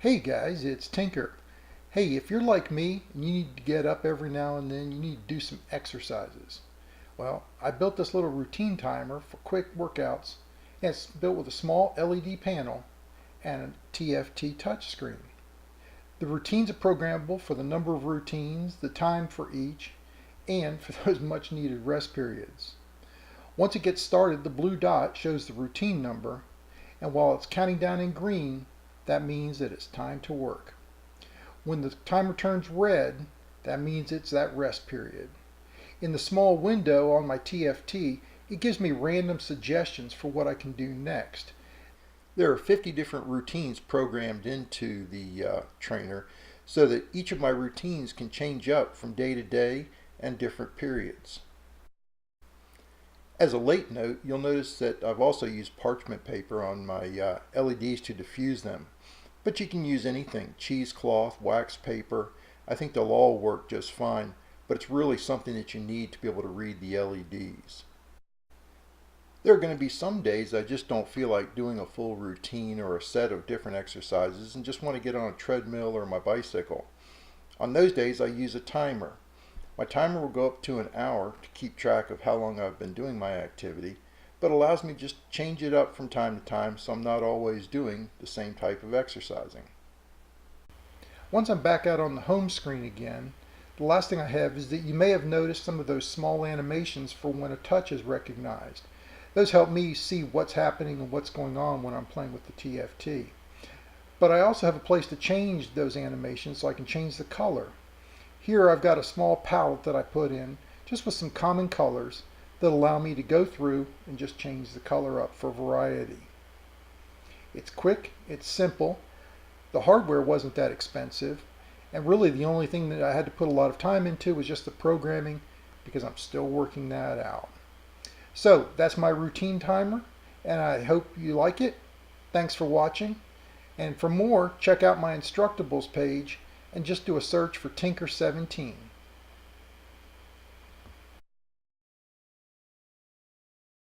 Hey guys, it's Tinker. Hey, if you're like me and you need to get up every now and then, you need to do some exercises. Well, I built this little routine timer for quick workouts, and it's built with a small LED panel and a TFT touchscreen. The routines are programmable for the number of routines, the time for each, and for those much needed rest periods. Once it gets started, the blue dot shows the routine number, and while it's counting down in green, that means that it's time to work. When the timer turns red, that means it's that rest period. In the small window on my TFT, it gives me random suggestions for what I can do next. There are 50 different routines programmed into the trainer so that each of my routines can change up from day to day and different periods. As a late note, you'll notice that I've also used parchment paper on my LEDs to diffuse them. But you can use anything, cheesecloth, wax paper. I think they'll all work just fine, but it's really something that you need to be able to read the LEDs. There are going to be some days I just don't feel like doing a full routine or a set of different exercises and just want to get on a treadmill or my bicycle. On those days I use a timer. My timer will go up to an hour to keep track of how long I've been doing my activity, but allows me to just change it up from time to time so I'm not always doing the same type of exercising. Once I'm back out on the home screen again, the last thing I have is that you may have noticed some of those small animations for when a touch is recognized. Those help me see what's happening and what's going on when I'm playing with the TFT. But I also have a place to change those animations so I can change the color. Here I've got a small palette that I put in just with some common colors that allow me to go through and just change the color up for variety. It's quick, it's simple, the hardware wasn't that expensive, and really the only thing that I had to put a lot of time into was just the programming because I'm still working that out. So that's my routine timer, and I hope you like it. Thanks for watching, and for more, check out my instructables page and just do a search for Tinker 17.